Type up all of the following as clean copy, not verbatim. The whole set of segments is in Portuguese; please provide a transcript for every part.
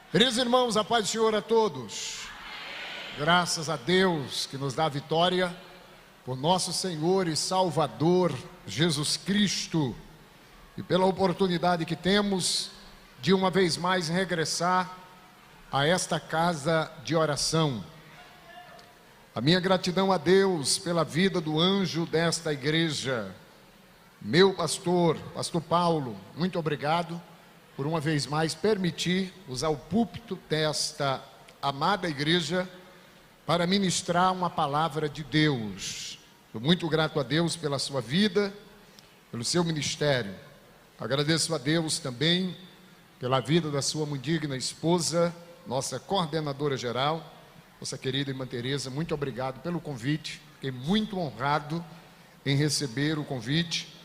Queridos irmãos, a paz do Senhor a todos. Graças a Deus que nos dá a vitória por nosso Senhor e Salvador Jesus Cristo e pela oportunidade que temos de uma vez mais regressar a esta casa de oração. A minha gratidão a Deus pela vida do anjo desta igreja, meu pastor Paulo, muito obrigado por uma vez mais permitir usar o púlpito desta amada igreja para ministrar uma palavra de Deus. Estou muito grato a Deus pela sua vida, pelo seu ministério. Agradeço a Deus também pela vida da sua muito digna esposa, nossa coordenadora geral, nossa querida irmã Tereza. Muito obrigado pelo convite. Fiquei muito honrado em receber o convite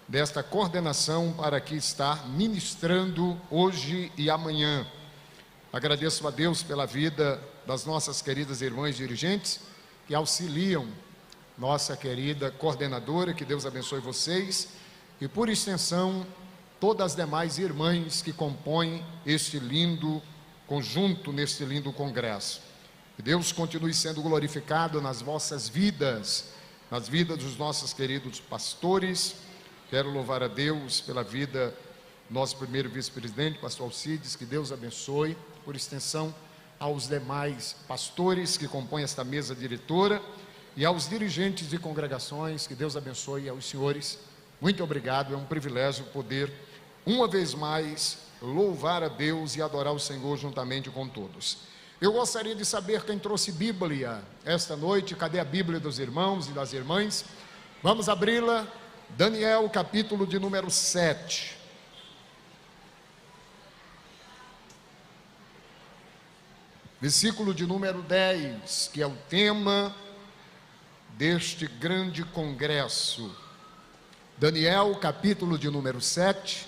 desta coordenação para aqui estar ministrando hoje e amanhã. Agradeço a Deus pela vida das nossas queridas irmãs dirigentes que auxiliam nossa querida coordenadora. Que Deus abençoe vocês e, por extensão, todas as demais irmãs que compõem este lindo conjunto, neste lindo congresso. Que Deus continue sendo glorificado nas vossas vidas, nas vidas dos nossos queridos pastores. Quero louvar a Deus pela vida do nosso primeiro vice-presidente, pastor Alcides. Que Deus abençoe, por extensão, aos demais pastores que compõem esta mesa diretora e aos dirigentes de congregações. Que Deus abençoe aos senhores. Muito obrigado, é um privilégio poder, uma vez mais, louvar a Deus e adorar o Senhor juntamente com todos. Eu gostaria de saber quem trouxe Bíblia esta noite. Cadê a Bíblia dos irmãos e das irmãs? Vamos abri-la. Daniel, capítulo de número 7. Versículo de número 10, que é o tema deste grande congresso. Daniel, capítulo de número 7,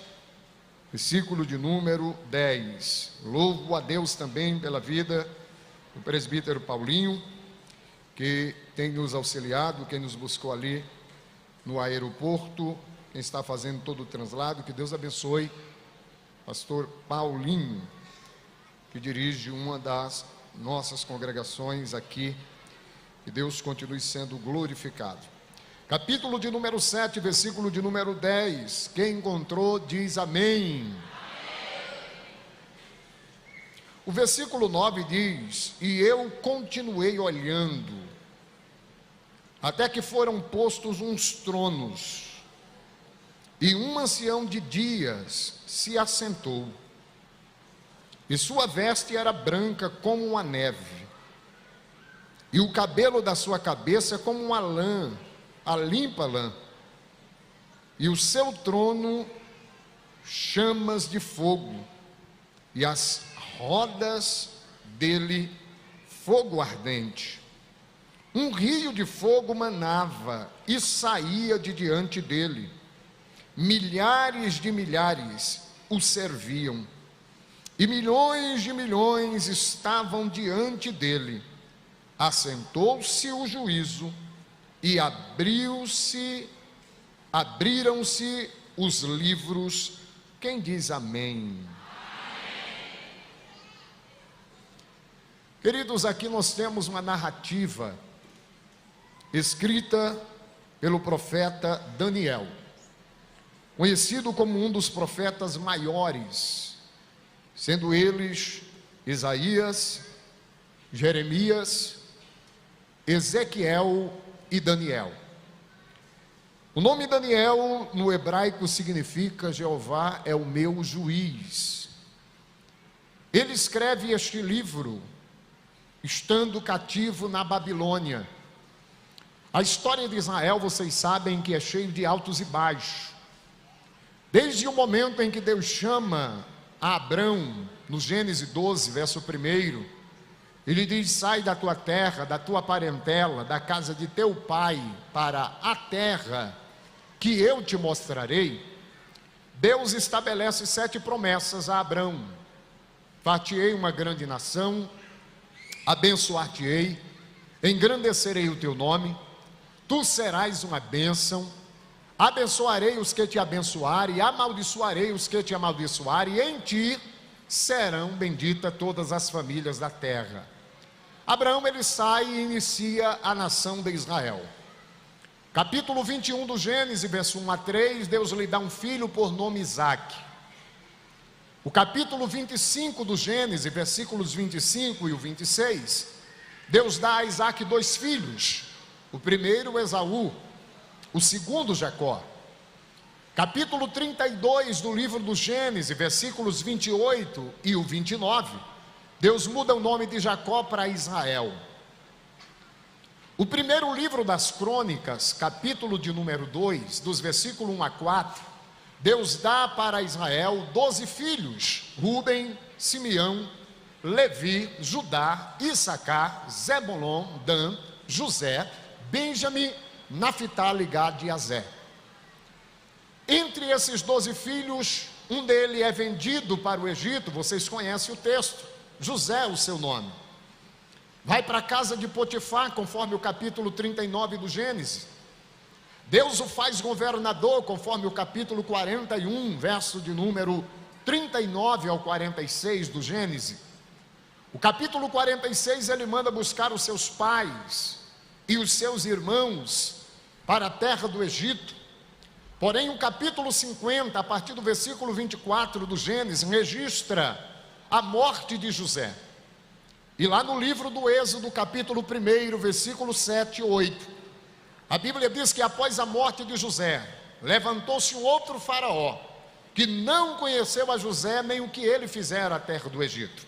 versículo de número 10. Louvo a Deus também pela vida do presbítero Paulinho, que tem nos auxiliado, quem nos buscou ali no aeroporto, quem está fazendo todo o translado. Que Deus abençoe pastor Paulinho, que dirige uma das nossas congregações aqui. Que Deus continue sendo glorificado. Capítulo de número 7, versículo de número 10. Quem encontrou diz amém. O versículo 9 diz: e eu continuei olhando, até que foram postos uns tronos, e um ancião de dias se assentou, e sua veste era branca como a neve, e o cabelo da sua cabeça como uma lã, a limpa lã, e o seu trono chamas de fogo, e as rodas dele fogo ardente. Um rio de fogo manava e saía de diante dele. Milhares de milhares o serviam, e milhões de milhões estavam diante dele. Assentou-se o juízo, e abriram-se os livros. Quem diz amém? Queridos, aqui nós temos uma narrativa escrita pelo profeta Daniel, conhecido como um dos profetas maiores, sendo eles Isaías, Jeremias, Ezequiel e Daniel. O nome Daniel no hebraico significa Jeová é o meu juiz. Ele escreve este livro estando cativo na Babilônia. A história de Israel, vocês sabem que é cheio de altos e baixos. Desde o momento em que Deus chama a Abrão, no Gênesis 12, verso 1, ele diz: sai da tua terra, da tua parentela, da casa de teu pai, para a terra que eu te mostrarei. Deus estabelece 7 promessas a Abrão: far-te-ei uma grande nação, abençoar-te-ei, engrandecerei o teu nome, tu serás uma bênção, abençoarei os que te abençoarem, e amaldiçoarei os que te amaldiçoarem, e em ti serão benditas todas as famílias da terra. Abraão, ele sai e inicia a nação de Israel. Capítulo 21 do Gênesis, verso 1 a 3, Deus lhe dá um filho por nome Isaque. O capítulo 25 do Gênesis, versículos 25 e o 26, Deus dá a Isaque 2 filhos. O primeiro, Esaú, o segundo, Jacó. Capítulo 32 do livro do Gênesis, versículos 28 e o 29, Deus muda o nome de Jacó para Israel. O primeiro livro das Crônicas, capítulo de número 2, dos versículos 1 a 4, Deus dá para Israel 12 filhos: Rúben, Simeão, Levi, Judá, Issacar, Zebulon, Dan, José, Benjamim, Naphtali, Gad e Aser. Entre esses 12 filhos, um deles é vendido para o Egito. Vocês conhecem o texto. José é o seu nome. Vai para a casa de Potifar, conforme o capítulo 39 do Gênesis. Deus o faz governador, conforme o capítulo 41, verso de número 39 ao 46 do Gênesis. O capítulo 46, ele manda buscar os seus pais e os seus irmãos para a terra do Egito. Porém, o capítulo 50, a partir do versículo 24 do Gênesis, registra a morte de José. E lá no livro do Êxodo, capítulo 1, versículo 7 e 8, a Bíblia diz que após a morte de José, levantou-se um outro faraó, que não conheceu a José, nem o que ele fizera à terra do Egito.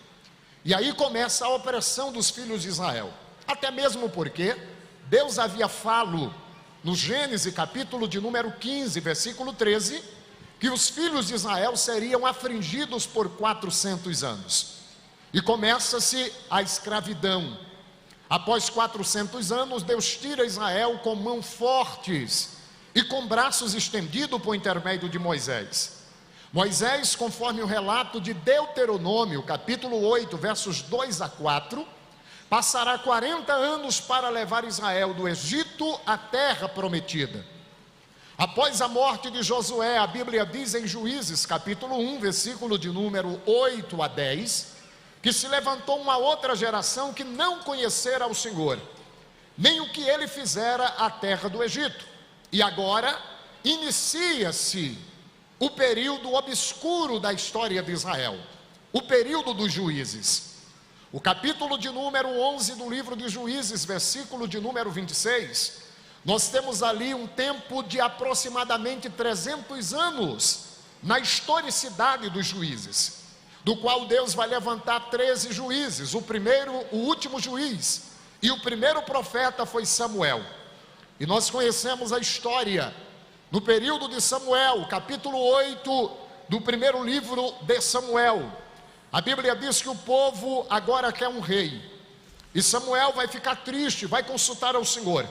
E aí começa a opressão dos filhos de Israel. Até mesmo porque Deus havia falado no Gênesis, capítulo de número 15, versículo 13, que os filhos de Israel seriam afligidos por 400 anos. E começa-se a escravidão. Após 400 anos, Deus tira Israel com mãos fortes e com braços estendidos por intermédio de Moisés. Moisés, conforme o relato de Deuteronômio, capítulo 8, versos 2 a 4, passará 40 anos para levar Israel do Egito à terra prometida. Após a morte de Josué, a Bíblia diz em Juízes, capítulo 1, versículo de número 8 a 10, que se levantou uma outra geração que não conhecera o Senhor, nem o que ele fizera à terra do Egito. E agora inicia-se o período obscuro da história de Israel, o período dos juízes. O capítulo de número 11 do livro de Juízes, versículo de número 26, nós temos ali um tempo de aproximadamente 300 anos na historicidade dos juízes, do qual Deus vai levantar 13 juízes, o primeiro, o último juiz, e o primeiro profeta foi Samuel. E nós conhecemos a história no período de Samuel, capítulo 8 do primeiro livro de Samuel. A Bíblia diz que o povo agora quer um rei, e Samuel vai ficar triste, vai consultar ao Senhor,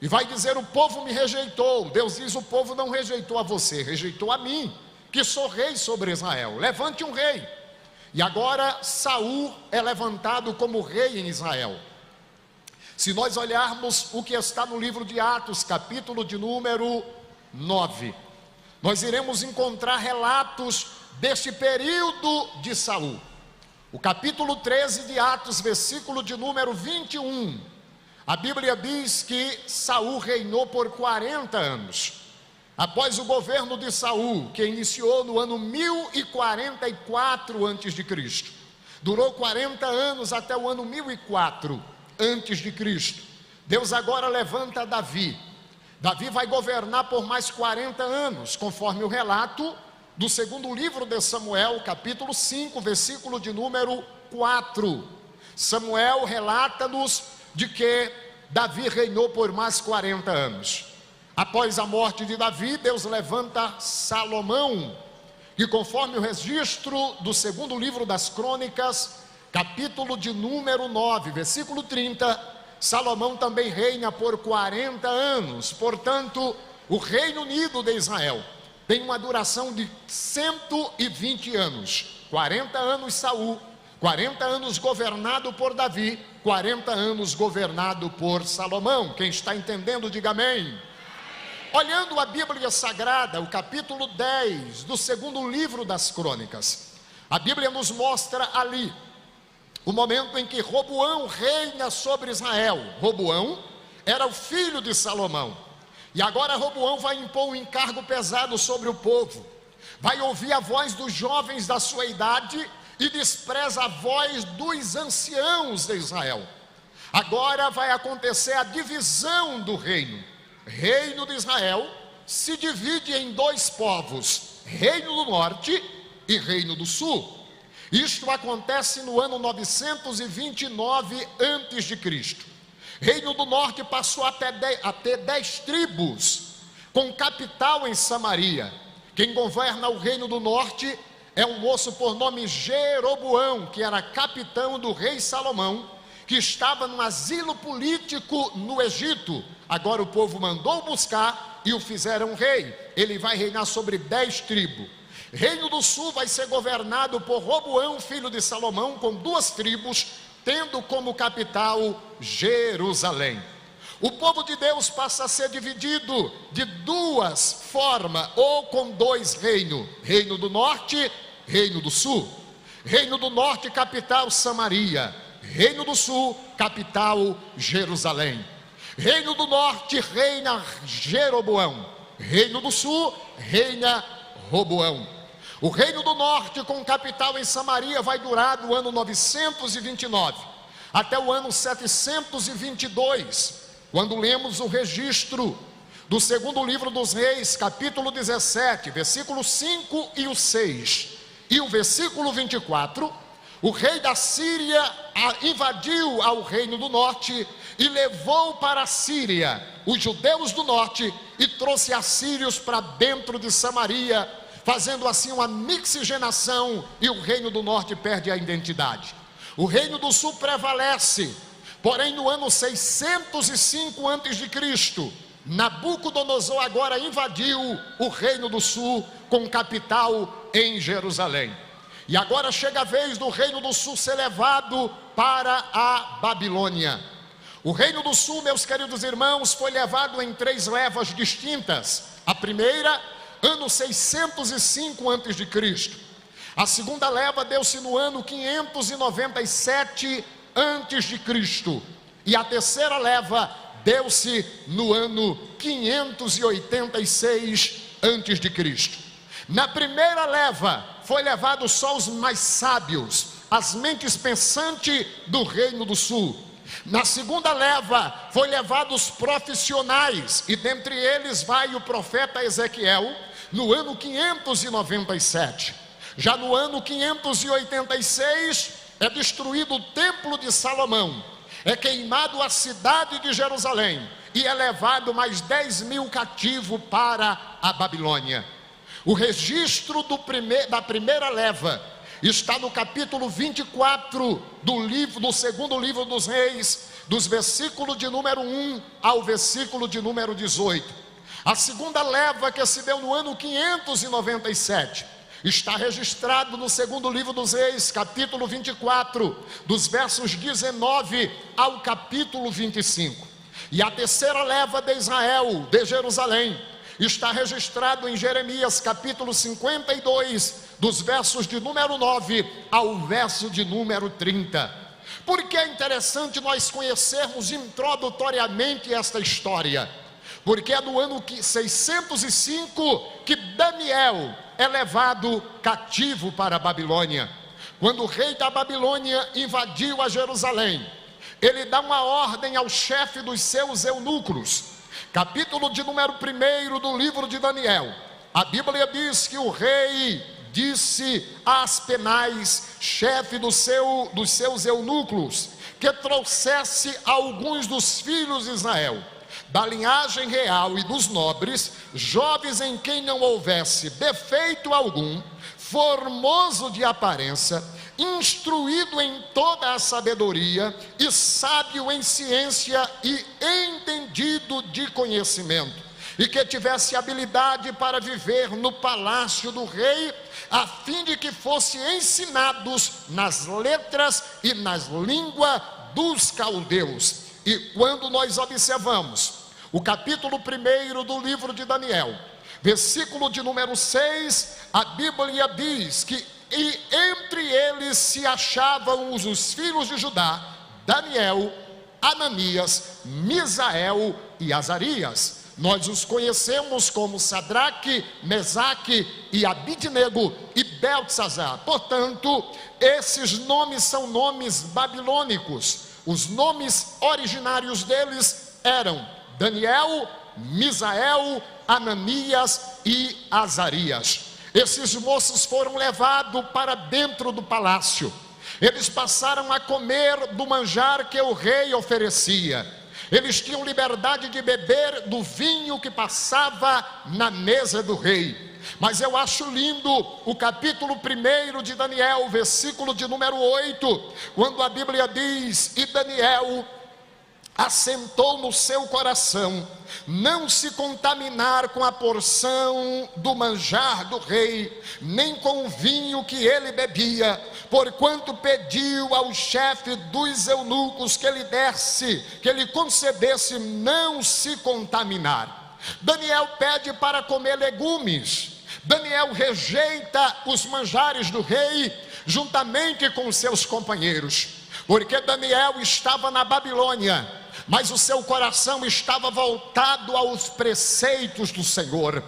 e vai dizer: o povo me rejeitou. Deus diz: o povo não rejeitou a você, rejeitou a mim, que sou rei sobre Israel. Levante um rei. E agora Saul é levantado como rei em Israel. Se nós olharmos o que está no livro de Atos, capítulo de número 9, nós iremos encontrar relatos deste período de Saul. O capítulo 13 de Atos, versículo de número 21, a Bíblia diz que Saul reinou por 40 anos. Após o governo de Saul, que iniciou no ano 1044 a.C., durou 40 anos até o ano 1004 a.C., Deus agora levanta Davi. Davi vai governar por mais 40 anos, conforme o relato do segundo livro de Samuel, capítulo 5, versículo de número 4. Samuel relata-nos de que Davi reinou por mais 40 anos. Após a morte de Davi, Deus levanta Salomão, que conforme o registro do segundo livro das Crônicas, capítulo de número 9, versículo 30, Salomão também reina por 40 anos. Portanto, o Reino Unido de Israel tem uma duração de 120 anos. 40 anos Saul, 40 anos governado por Davi, 40 anos governado por Salomão. Quem está entendendo, diga amém. Olhando a Bíblia Sagrada, o capítulo 10 do segundo livro das Crônicas, A Bíblia nos mostra ali o momento em que Roboão reina sobre Israel. Roboão era o filho de Salomão. E agora Roboão vai impor um encargo pesado sobre o povo. Vai ouvir a voz dos jovens da sua idade e despreza a voz dos anciãos de Israel. Agora vai acontecer a divisão do reino. Reino de Israel se divide em dois povos: Reino do Norte e Reino do Sul. Isto acontece no ano 929 a.C. Reino do Norte passou a ter 10 tribos, com capital em Samaria. Quem governa o Reino do Norte é um moço por nome Jeroboão, que era capitão do rei Salomão, que estava num asilo político no Egito. Agora o povo mandou buscar e o fizeram rei. Ele vai reinar sobre 10 tribos. Reino do Sul vai ser governado por Roboão, filho de Salomão, com 2 tribos, tendo como capital Jerusalém. O povo de Deus passa a ser dividido de 2 formas, ou com 2 reinos: Reino do Norte, Reino do Sul. Reino do Norte, capital Samaria. Reino do Sul, capital Jerusalém. Reino do Norte reina Jeroboão. Reino do Sul reina Roboão. O Reino do Norte, com capital em Samaria, vai durar do ano 929 até o ano 722, quando lemos o registro do segundo livro dos Reis, capítulo 17, versículo 5 e o 6, e o versículo 24. O rei da Síria invadiu ao Reino do Norte e levou para a Síria os judeus do norte e trouxe assírios para dentro de Samaria, fazendo assim uma mixigenação, e o Reino do Norte perde a identidade. O Reino do Sul prevalece, porém no ano 605 a.C., Nabucodonosor agora invadiu o Reino do Sul, com capital em Jerusalém. E agora chega a vez do Reino do Sul ser levado para a Babilônia. O Reino do Sul, meus queridos irmãos, foi levado em 3 levas distintas. A primeira, ano 605 a.C. A segunda leva deu-se no ano 597 a.C. E a terceira leva deu-se no ano 586 a.C. Na primeira leva foi levado só os mais sábios, as mentes pensantes do Reino do Sul. Na segunda leva foi levado os profissionais, e dentre eles vai o profeta Ezequiel, no ano 597. Já no ano 586 é destruído o templo de Salomão, é queimado a cidade de Jerusalém, e é levado mais 10.000 cativos para a Babilônia. O registro da primeira leva está no capítulo 24 do segundo livro dos Reis, dos versículos de número 1 ao versículo de número 18. A segunda leva, que se deu no ano 597, está registrado no segundo livro dos Reis, capítulo 24, dos versos 19 ao capítulo 25. E a terceira leva de Israel, de Jerusalém, está registrado em Jeremias, capítulo 52, dos versos de número 9 ao verso de número 30. Porque é interessante nós conhecermos introdutoriamente esta história, porque é no ano 605 que Daniel é levado cativo para a Babilônia. Quando o rei da Babilônia invadiu a Jerusalém, ele dá uma ordem ao chefe dos seus eunucos. Capítulo de número 1 do livro de Daniel, a Bíblia diz que o rei disse a Aspenaz, chefe dos seus eunucos, que trouxesse alguns dos filhos de Israel, da linhagem real e dos nobres, jovens em quem não houvesse defeito algum, formoso de aparência, instruído em toda a sabedoria e sábio em ciência e entendido de conhecimento, e que tivesse habilidade para viver no palácio do rei, a fim de que fossem ensinados nas letras e nas línguas dos caldeus. E quando nós observamos o capítulo 1 do livro de Daniel, versículo de número 6, a Bíblia diz que e entre eles se achavam os filhos de Judá, Daniel, Ananias, Misael e Azarias. Nós os conhecemos como Sadraque, Mesaque e Abidnego e Beltesazar. Portanto, esses nomes são nomes babilônicos. Os nomes originários deles eram Daniel, Misael, Ananias e Azarias. Esses moços foram levados para dentro do palácio. Eles passaram a comer do manjar que o rei oferecia. Eles tinham liberdade de beber do vinho que passava na mesa do rei. Mas eu acho lindo o capítulo 1 de Daniel, versículo de número 8, quando a Bíblia diz: e Daniel assentou no seu coração não se contaminar com a porção do manjar do rei, nem com o vinho que ele bebia, porquanto pediu ao chefe dos eunucos que lhe desse, que lhe concedesse não se contaminar. Daniel pede para comer legumes. Daniel rejeita os manjares do rei juntamente com seus companheiros, porque Daniel estava na Babilônia, mas o seu coração estava voltado aos preceitos do Senhor.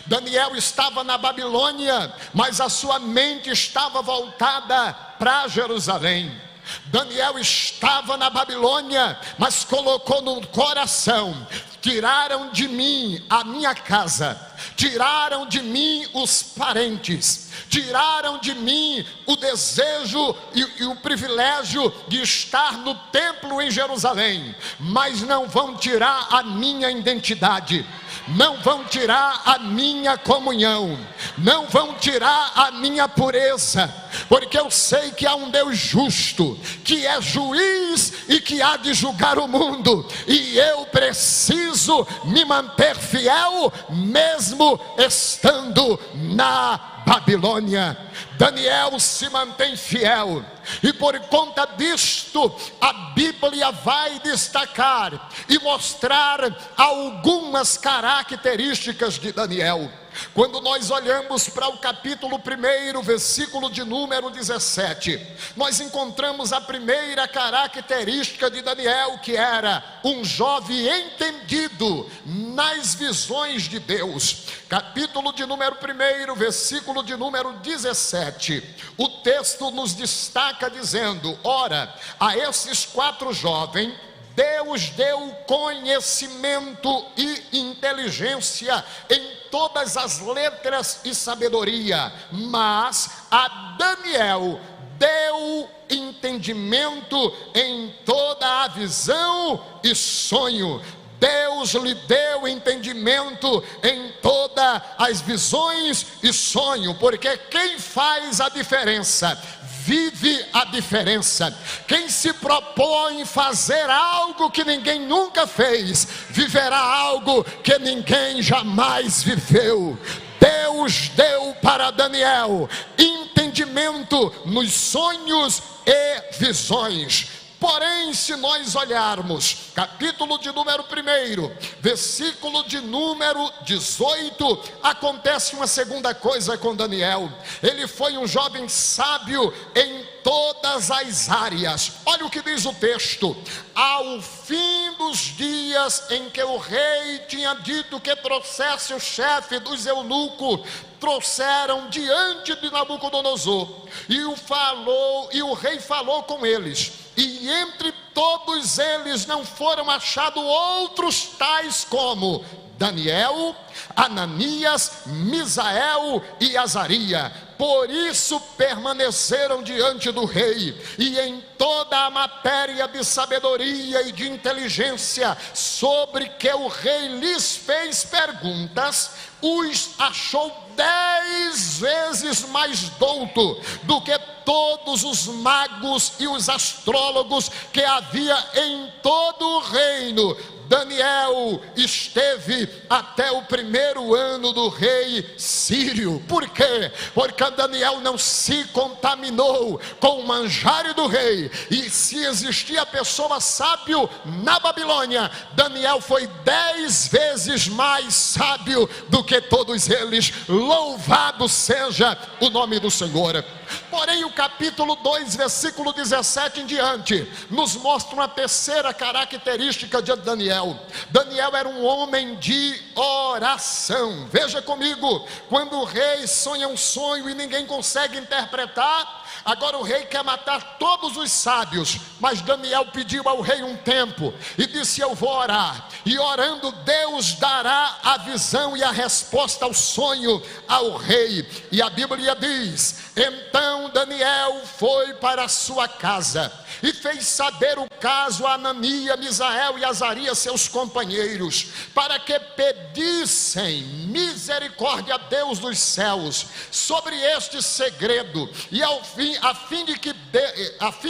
Daniel estava na Babilônia, mas a sua mente estava voltada para Jerusalém. Daniel estava na Babilônia, mas colocou no coração: tiraram de mim a minha casa, tiraram de mim os parentes, tiraram de mim o desejo e o privilégio de estar no templo em Jerusalém, mas não vão tirar a minha identidade, não vão tirar a minha comunhão, não vão tirar a minha pureza, porque eu sei que há um Deus justo, que é juiz e que há de julgar o mundo, e eu preciso me manter fiel, mesmo estando na Babilônia. Daniel se mantém fiel, e por conta disto a Bíblia vai destacar e mostrar algumas características de Daniel. Quando nós olhamos para o capítulo 1, versículo de número 17, nós encontramos a primeira característica de Daniel, que era um jovem entendido nas visões de Deus. Capítulo de número 1, versículo de número 17, o texto nos destaca dizendo: ora, a esses 4 jovens Deus deu conhecimento e inteligência em todas as letras e sabedoria, mas a Daniel deu entendimento em toda a visão e sonho. Deus lhe deu entendimento em todas as visões e sonho, porque quem faz a diferença vive a diferença. Quem se propõe fazer algo que ninguém nunca fez, viverá algo que ninguém jamais viveu. Deus deu para Daniel entendimento nos sonhos e visões. Porém, se nós olharmos capítulo de número 1, versículo de número 18, acontece uma segunda coisa com Daniel. Ele foi um jovem sábio em todas as áreas. Olha o que diz o texto: ao fim dos dias em que o rei tinha dito que trouxesse o chefe dos eunucos, trouxeram diante de Nabucodonosor, e o rei falou com eles, e entre todos eles não foram achados outros tais como Daniel, Ananias, Misael e Azarias. Por isso permaneceram diante do rei, e em toda a matéria de sabedoria e de inteligência sobre que o rei lhes fez perguntas, os achou 10 vezes mais douto do que todos os magos e os astrólogos que havia em todo o reino. Daniel esteve até o primeiro ano do rei sírio. Por quê? Porque Daniel não se contaminou com o manjário do rei. E se existia pessoa sábio na Babilônia, Daniel foi 10 vezes mais sábio do que todos eles. Louvado seja o nome do Senhor. Porém, o capítulo 2, versículo 17 em diante, nos mostra uma terceira característica de Daniel. Daniel era um homem de oração. Veja comigo, quando o rei sonha um sonho e ninguém consegue interpretar, agora o rei quer matar todos os sábios, mas Daniel pediu ao rei um tempo e disse: eu vou orar, e orando Deus dará a visão e a resposta ao sonho ao rei. E a Bíblia diz: então Daniel foi para a sua casa e fez saber o caso a Anania, Misael e Azarias, seus companheiros, para que pedissem misericórdia a Deus dos céus sobre este segredo, e a fim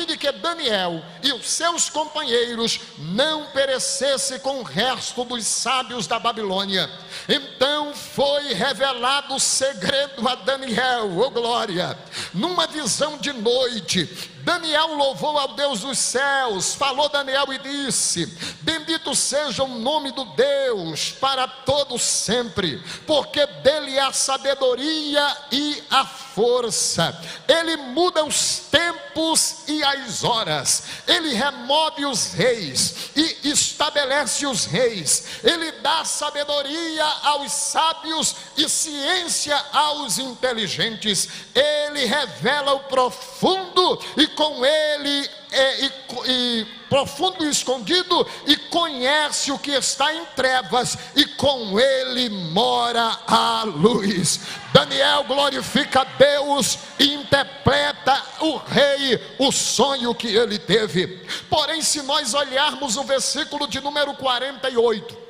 de que Daniel e os seus companheiros não perecessem com o resto dos sábios da Babilônia. Então foi revelado o segredo a Daniel, oh glória, numa visão de noite. Daniel louvou ao Deus dos céus. Falou Daniel e disse: bendito seja o nome do Deus para todo sempre, porque dele é a sabedoria e a força. Ele muda os tempos e as horas. Ele remove os reis e estabelece os reis. Ele dá sabedoria aos sábios e ciência aos inteligentes. Ele revela o profundo e com ele profundo e escondido, e conhece o que está em trevas, e com ele mora a luz. Daniel glorifica a Deus e interpreta o rei o sonho que ele teve. Porém, se nós olharmos o versículo de número 48,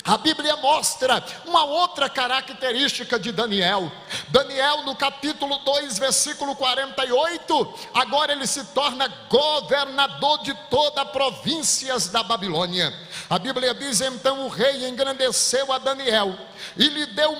a Bíblia mostra uma outra característica de Daniel. Daniel, no capítulo 2, versículo 48, agora ele se torna governador de todas as províncias da Babilônia. A Bíblia diz: então o rei engrandeceu a Daniel e lhe deu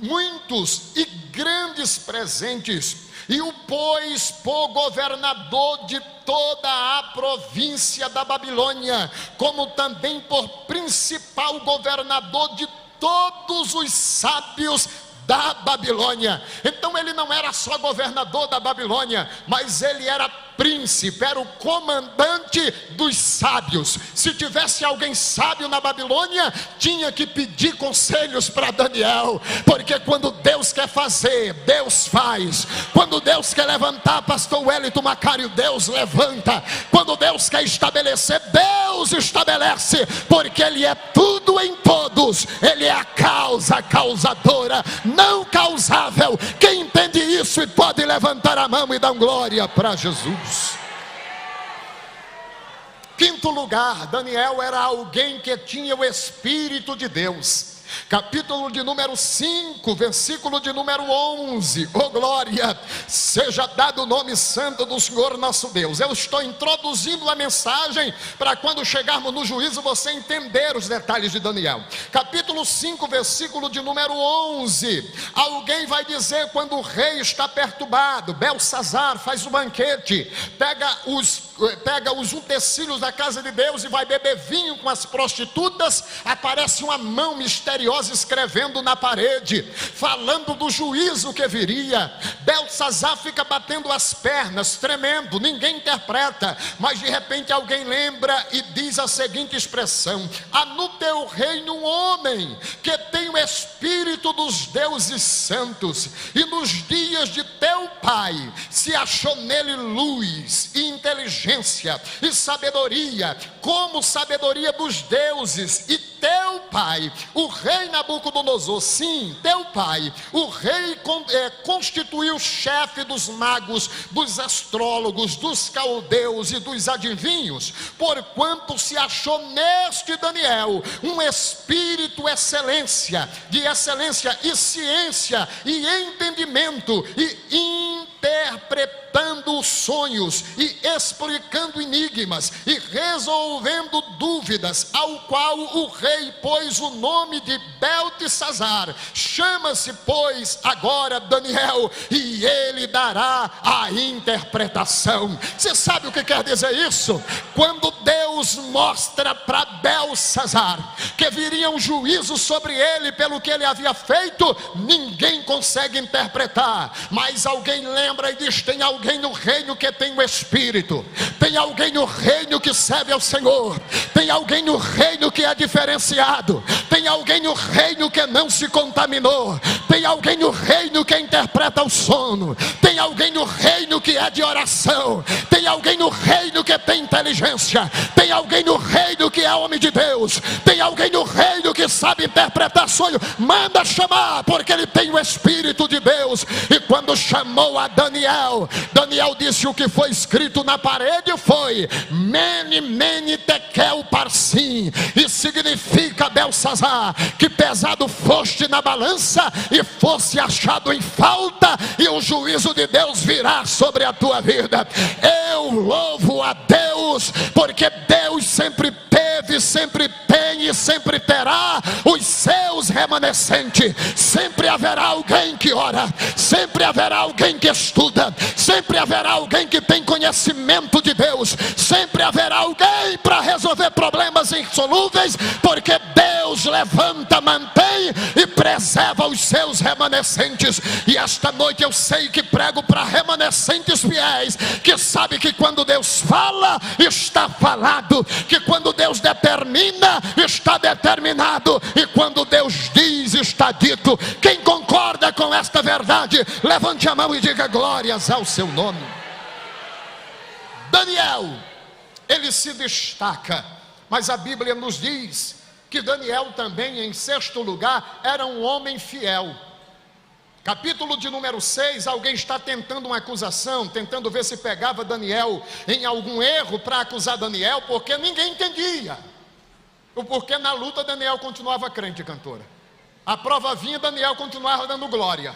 muitos e grandes presentes, e o pôs por governador de toda a província da Babilônia, como também por principal governador de todos os sábios da Babilônia. Então ele não era só governador da Babilônia, mas ele era príncipe, era o comandante dos sábios. Se tivesse alguém sábio na Babilônia, tinha que pedir conselhos para Daniel, porque quando Deus quer fazer, Deus faz. Quando Deus quer levantar pastor Wellington Macário, Deus levanta. Quando Deus quer estabelecer, Deus estabelece, porque ele é tudo em todos. Ele é a causa causadora, não causável. Quem entende isso e pode levantar a mão e dar glória para Jesus. Quinto lugar, Daniel era alguém que tinha o Espírito de Deus. Capítulo de número 5, versículo de número 11. Oh glória, seja dado o nome santo do Senhor nosso Deus. Eu estou introduzindo a mensagem para quando chegarmos no juízo você entender os detalhes de Daniel. Capítulo 5, versículo de número 11. Alguém vai dizer, quando o rei está perturbado, Belsazar faz o banquete, pega os utensílios da casa de Deus e vai beber vinho com as prostitutas. Aparece uma mão misteriosa escrevendo na parede, falando do juízo que viria. Belsazar fica batendo as pernas, tremendo, ninguém interpreta, mas de repente alguém lembra e diz a seguinte expressão: há no teu reino um homem que tem o Espírito dos deuses santos, e nos dias de teu pai se achou nele luz e inteligência e sabedoria, como sabedoria dos deuses. E teu pai, o rei Nabucodonosor, sim, teu pai, o rei constituiu chefe dos magos, dos astrólogos, dos caldeus e dos adivinhos, porquanto se achou neste Daniel um espírito de excelência e ciência e entendimento, e interpretando interpretando sonhos e explicando enigmas e resolvendo dúvidas, ao qual o rei pôs o nome de Beltesazar. Chama-se, pois, agora Daniel, e ele dará a interpretação. Você sabe o que quer dizer isso? Quando Deus mostra para Beltesazar que viria um juízo sobre ele pelo que ele havia feito, ninguém consegue interpretar, mas alguém lembra e diz: tem alguém no reino que tem o Espírito, tem alguém no reino que serve ao Senhor, tem alguém no reino que é diferenciado, tem alguém no reino que não se contaminou, tem alguém no reino que interpreta o sono, tem alguém no reino que é de oração, tem alguém no reino que tem inteligência, tem alguém no reino que é homem de Deus, tem alguém no reino que sabe interpretar sonho. Manda chamar, porque ele tem o Espírito de Deus. E quando chamou a Daniel, Daniel disse: o que foi escrito na parede foi Mene, Mene, Tekel, Parsim, e significa, Beltesazar, que pesado foste na balança e fosse achado em falta, e o juízo de Deus virá sobre a tua vida. Eu louvo a Deus, porque Deus sempre teve, sempre tem e sempre terá os seus remanescentes. Sempre haverá alguém que ora, sempre haverá alguém que estuda, sempre haverá alguém que tem conhecimento de Deus, sempre haverá alguém para resolver problemas insolúveis, porque Deus levanta, mantém e preserva os seus remanescentes. E esta noite eu sei que prego para remanescentes fiéis, que sabe que quando Deus fala, está falado, que quando Deus determina, está determinado, e quando Deus diz, está dito. Quem concorda com esta verdade, levante a mão e diga glórias ao seu nome. Daniel, ele se destaca, mas a Bíblia nos diz que Daniel também, em sexto lugar, era um homem fiel. Capítulo de número 6, alguém está tentando uma acusação, tentando ver se pegava Daniel em algum erro para acusar Daniel, porque ninguém entendia o porquê na luta Daniel continuava crente, cantora. A prova vinha, Daniel continuava dando glória.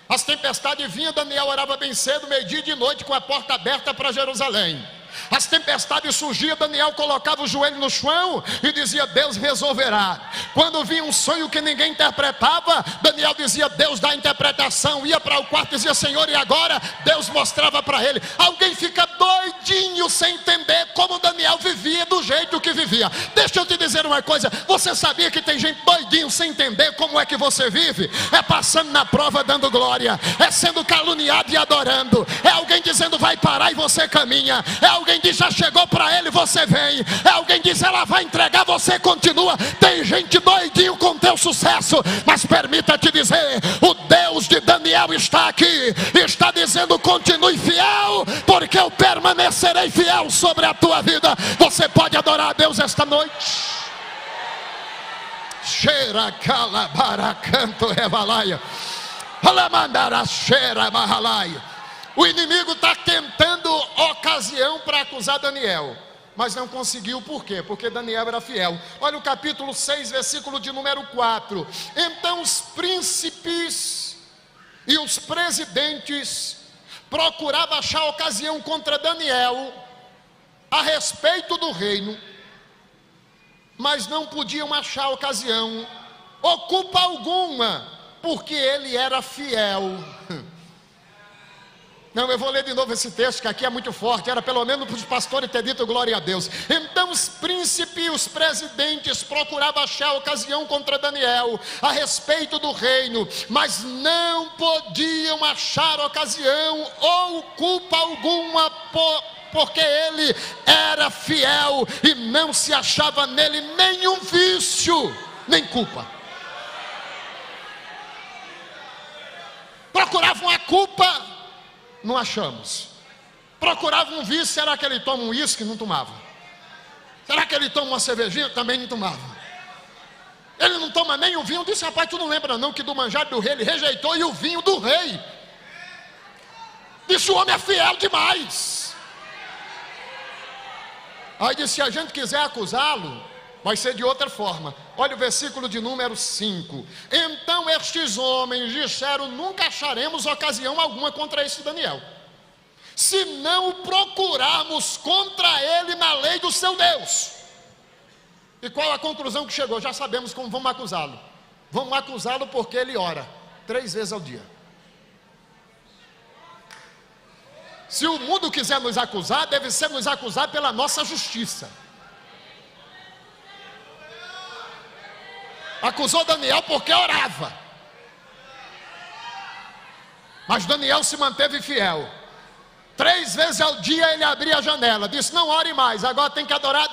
As tempestades vinham, Daniel orava bem cedo, meio-dia e de noite, com a porta aberta para Jerusalém. As tempestades surgiam, Daniel colocava o joelho no chão e dizia: Deus resolverá. Quando vinha um sonho que ninguém interpretava, Daniel dizia: Deus dá a interpretação. Ia para o quarto e dizia: Senhor, e agora? Deus mostrava para ele. Alguém fica doidinho sem entender como Daniel vivia do jeito que vivia. Deixa eu te dizer uma coisa: você sabia que tem gente doidinho sem entender como é que você vive? É passando na prova dando glória, é sendo caluniado e adorando, é alguém dizendo vai parar e você caminha, é alguém diz já chegou para ele, você vem, é alguém diz ela vai entregar, você continua. Tem gente doidinho com teu sucesso, mas permita-te dizer, o Deus de Daniel está aqui, está dizendo: continue fiel, porque eu permanecerei fiel sobre a tua vida. Você pode adorar a Deus esta noite? Cheira calabara canto revalaia, alamandara cheira mahalaia. O inimigo está tentando ocasião para acusar Daniel, mas não conseguiu. Por quê? Porque Daniel era fiel. Olha o capítulo 6, versículo de número 4. Então os príncipes e os presidentes procuravam achar ocasião contra Daniel a respeito do reino, mas não podiam achar ocasião, ou culpa alguma, porque ele era fiel. Não, eu vou ler de novo esse texto, que aqui é muito forte. Era pelo menos para os pastores ter dito glória a Deus. Então os príncipes e os presidentes procuravam achar ocasião contra Daniel a respeito do reino, mas não podiam achar ocasião ou culpa alguma, porque ele era fiel e não se achava nele nenhum vício, nem culpa. Procuravam a culpa, não achamos. Procurava um vício, será que ele toma um uísque? Não tomava. Será que ele toma uma cervejinha? Também não tomava. Ele não toma nem o vinho. Disse: rapaz, tu não lembra não que do manjar do rei ele rejeitou e o vinho do rei? Disse: o homem é fiel demais. Aí disse: se a gente quiser acusá-lo, vai ser de outra forma. Olha o versículo de número 5. Então estes homens disseram: nunca acharemos ocasião alguma contra esse Daniel. se não o procurarmos contra ele na lei do seu Deus. E qual a conclusão que chegou? Já sabemos como vamos acusá-lo. Vamos acusá-lo porque ele ora 3 vezes ao dia. Se o mundo quiser nos acusar, deve ser nos acusar pela nossa justiça. Acusou Daniel porque orava. Mas Daniel se manteve fiel. 3 vezes ao dia ele abria a janela, disse: não ore mais, agora tem que adorar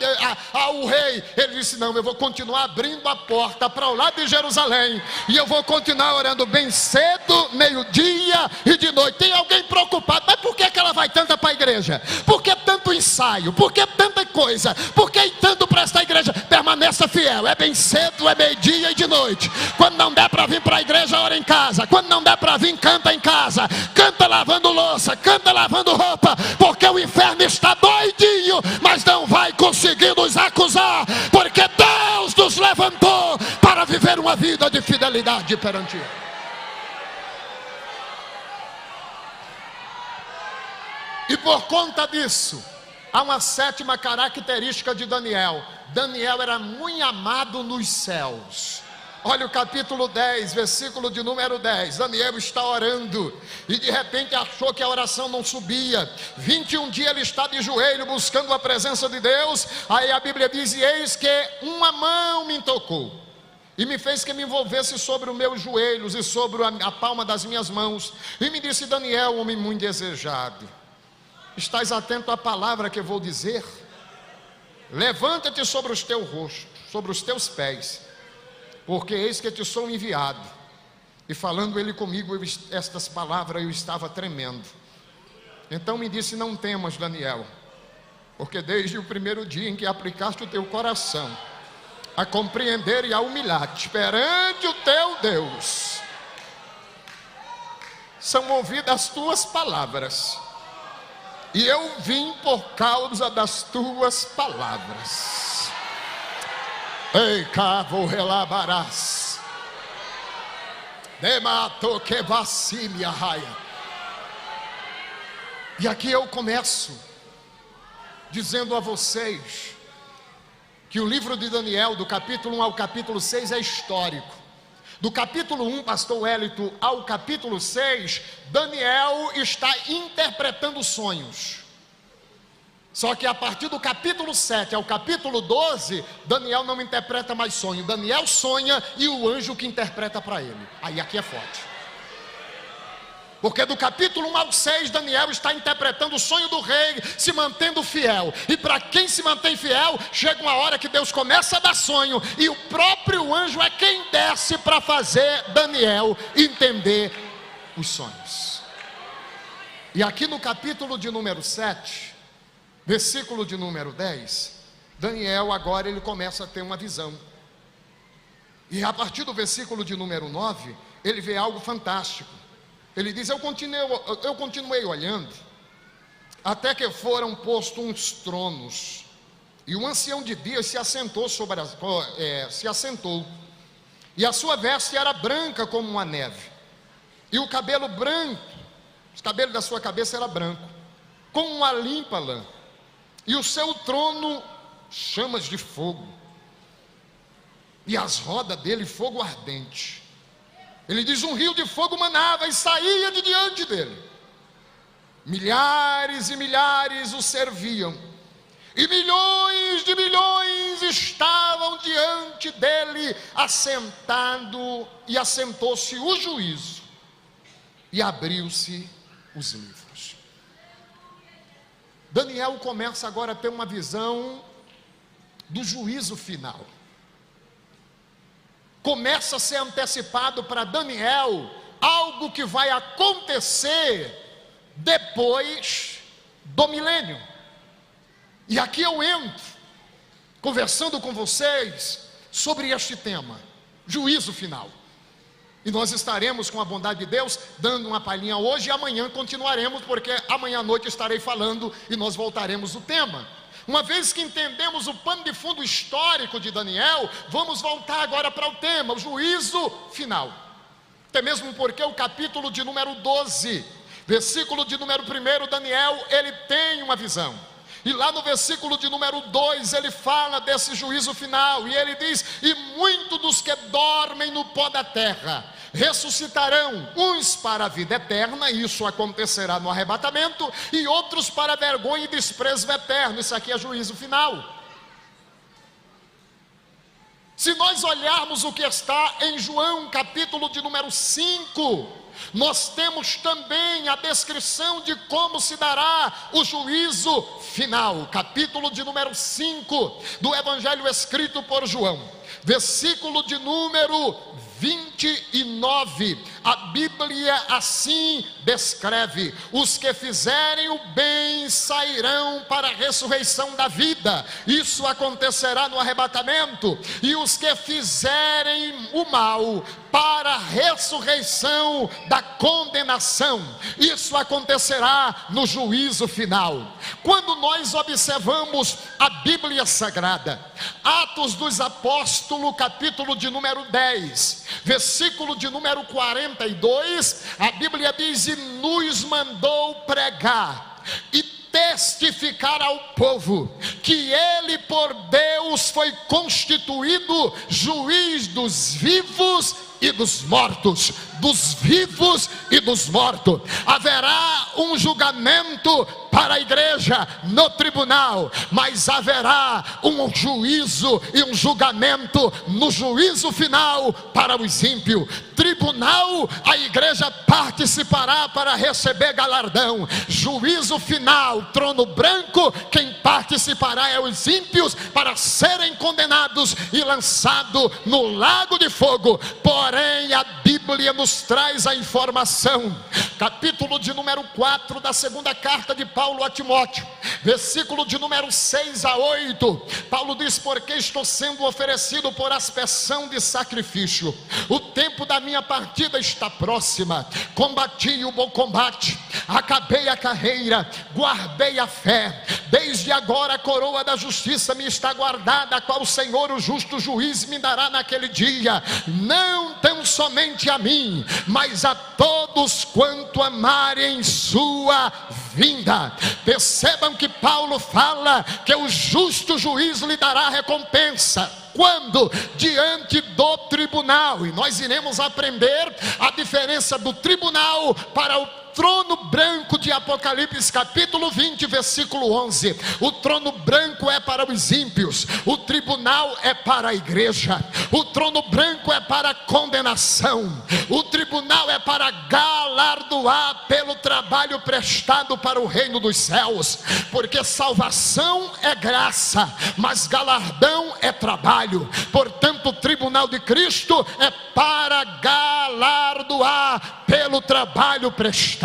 ao rei. Ele disse: não, eu vou continuar abrindo a porta para o lado de Jerusalém, e eu vou continuar orando bem cedo, meio-dia e de noite. Tem alguém preocupado: mas por que ela vai tanta para a igreja? Por que tanto ensaio? Por que tanta coisa? Por que ir tanto para esta igreja? Permaneça fiel, é bem cedo, é meio-dia e de noite. Quando não der para vir para a igreja, ora em casa. Quando não der para vir, canta em casa. Canta lavando louça, canta lavando roupa, porque o inferno está doidinho, mas não vai conseguir nos acusar, porque Deus nos levantou para viver uma vida de fidelidade perante Ele. E por conta disso, há uma 7ª característica de Daniel. Daniel era muito amado nos céus. Olha o capítulo 10, versículo de número 10. Daniel está orando e de repente achou que a oração não subia. 21 dias ele está de joelho buscando a presença de Deus. Aí a Bíblia diz: e eis que uma mão me tocou e me fez que me envolvesse sobre os meus joelhos e sobre a palma das minhas mãos, e me disse: Daniel, homem muito desejado, estás atento à palavra que eu vou dizer? Levanta-te sobre os teus rostos, sobre os teus pés, porque eis que te sou enviado. E falando ele comigo, estas palavras, eu estava tremendo. Então me disse: não temas, Daniel, porque desde o primeiro dia em que aplicaste o teu coração a compreender e a humilhar-te perante o teu Deus, são ouvidas as tuas palavras, e eu vim por causa das tuas palavras. Ei, cavo relabarás, demato que vacime a raia. E aqui eu começo dizendo a vocês que o livro de Daniel, do capítulo 1 ao capítulo 6, é histórico. Do capítulo 1, pastor Wellington, ao capítulo 6, Daniel está interpretando sonhos. Só que a partir do capítulo 7 ao capítulo 12, Daniel não interpreta mais sonho. Daniel sonha e o anjo que interpreta para ele. Aí aqui é forte. Porque do capítulo 1 ao 6, Daniel está interpretando o sonho do rei, se mantendo fiel. E para quem se mantém fiel, chega uma hora que Deus começa a dar sonho, e o próprio anjo é quem desce para fazer Daniel entender os sonhos. E aqui no capítulo de número 7, versículo de número 10, Daniel agora ele começa a ter uma visão. E a partir do versículo de número 9, ele vê algo fantástico. Ele diz: eu continuei olhando, até que foram postos uns tronos, e o ancião de dias se assentou e a sua veste era branca como uma neve, e o cabelo branco, os cabelos da sua cabeça era branco, como uma limpa lã, e o seu trono chamas de fogo, e as rodas dele fogo ardente. Ele diz: um rio de fogo manava e saía de diante dele. Milhares e milhares o serviam, e milhões de milhões estavam diante dele, assentado, e assentou-se o juízo, e abriu-se os livros. Daniel começa agora a ter uma visão do juízo final. Começa a ser antecipado para Daniel algo que vai acontecer depois do milênio. E aqui eu entro conversando com vocês sobre este tema, juízo final. E nós estaremos, com a bondade de Deus, dando uma palhinha hoje, e amanhã continuaremos, porque amanhã à noite estarei falando e nós voltaremos ao tema. Uma vez que entendemos o pano de fundo histórico de Daniel, vamos voltar agora para o tema, o juízo final. Até mesmo porque o capítulo de número 12 Versículo de número 1, Daniel, ele tem uma visão. E lá no versículo de número 2, ele fala desse juízo final. E ele diz: e muitos dos que dormem no pó da terra ressuscitarão, uns para a vida eterna, isso acontecerá no arrebatamento, e outros para vergonha e desprezo eterno. Isso aqui é juízo final. Se nós olharmos o que está em João, capítulo de número 5, nós temos também a descrição de como se dará o juízo final. Capítulo de número 5 do Evangelho escrito por João, versículo de número 29, a Bíblia assim descreve: os que fizerem o bem sairão para a ressurreição da vida, isso acontecerá no arrebatamento, e os que fizerem o mal para a ressurreição da condenação, isso acontecerá no juízo final. Quando nós observamos a Bíblia Sagrada, Atos dos Apóstolos, capítulo de número 10, versículo de número 42, a Bíblia diz: e nos mandou pregar e testificar ao povo que ele por Deus foi constituído juiz dos vivos e dos mortos, dos vivos e dos mortos. Haverá um julgamento para a igreja no tribunal, mas haverá um juízo e um julgamento no juízo final para os ímpios. Tribunal, a igreja participará para receber galardão. Juízo final, trono branco, quem participará é os ímpios para serem condenados e lançados no lago de fogo. Porém, a Bíblia nos traz a informação, capítulo de número 4 da segunda carta de Paulo a Timóteo, versículo de número 6 a 8, Paulo diz: porque estou sendo oferecido por aspersão de sacrifício, o tempo da minha partida está próxima, combati o bom combate, acabei a carreira, guardei a fé, desde agora a coroa da justiça me está guardada, a qual o Senhor, o justo juiz, me dará naquele dia, não tão somente a mim, mas a todos quanto amarem sua vinda. Percebam que Paulo fala que o justo juiz lhe dará recompensa. Quando? Diante do tribunal. E nós iremos aprender a diferença do tribunal para o trono branco de Apocalipse capítulo 20, versículo 11. O trono branco é para os ímpios, o tribunal é para a igreja. O trono branco é para a condenação, o tribunal é para galardoar pelo trabalho prestado para o reino dos céus, porque salvação é graça, mas galardão é trabalho. Portanto, o tribunal de Cristo é para galardoar pelo trabalho prestado.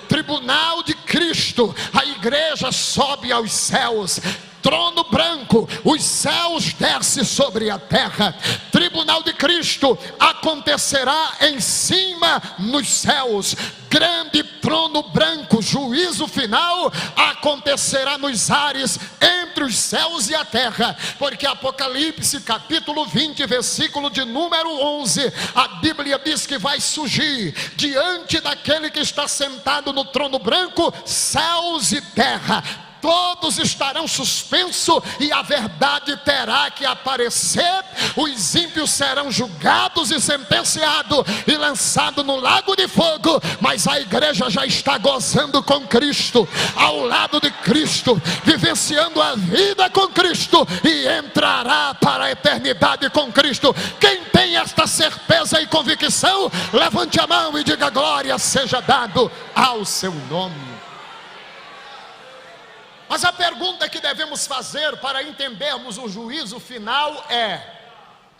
Tribunal de Cristo, a igreja sobe aos céus. Trono branco, os céus descem sobre a terra. Tribunal de Cristo acontecerá em cima nos céus. Grande trono branco, juízo final acontecerá nos ares, entre os céus e a terra. Porque Apocalipse capítulo 20, versículo de número 11, a Bíblia diz que vai surgir diante daquele que está sentado no trono branco, céus e terra. Todos estarão suspensos e a verdade terá que aparecer. Os ímpios serão julgados e sentenciados e lançados no lago de fogo. Mas a igreja já está gozando com Cristo, ao lado de Cristo, vivenciando a vida com Cristo, e entrará para a eternidade com Cristo. Quem tem esta certeza e convicção, levante a mão e diga: glória seja dado ao seu nome. Mas a pergunta que devemos fazer para entendermos o juízo final é: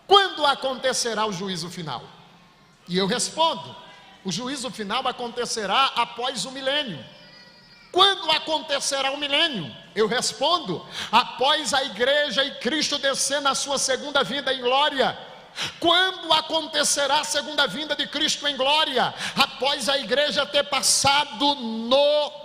quando acontecerá o juízo final? E eu respondo: o juízo final acontecerá após o milênio. Quando acontecerá o milênio? Eu respondo: após a igreja e Cristo descer na sua segunda vinda em glória. Quando acontecerá a segunda vinda de Cristo em glória? Após a igreja ter passado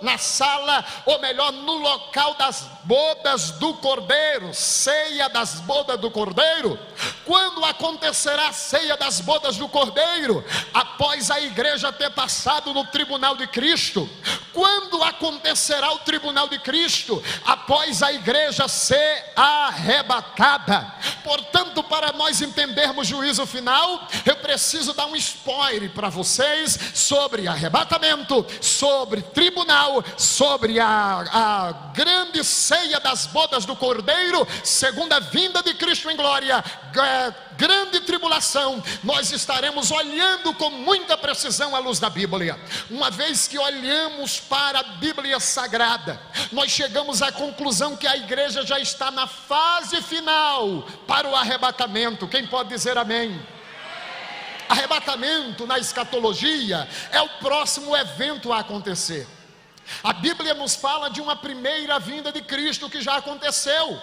na sala, ou melhor, no local das bodas do Cordeiro, ceia das bodas do Cordeiro. Quando acontecerá a ceia das bodas do Cordeiro? Após a igreja ter passado no tribunal de Cristo. Quando acontecerá o tribunal de Cristo? Após a igreja ser arrebatada. Portanto, para nós entendermos o juízo final, eu preciso dar um spoiler para vocês sobre arrebatamento, sobre tribunal, sobre a grande ceia das bodas do Cordeiro, segunda vinda de Cristo em glória, grande tribulação. Nós estaremos olhando com muita precisão à luz da Bíblia. Uma vez que olhamos para a Bíblia Sagrada, nós chegamos à conclusão que a igreja já está na fase final para o arrebatamento. Quem pode dizer amém? Arrebatamento na escatologia é o próximo evento a acontecer. A Bíblia nos fala de uma primeira vinda de Cristo que já aconteceu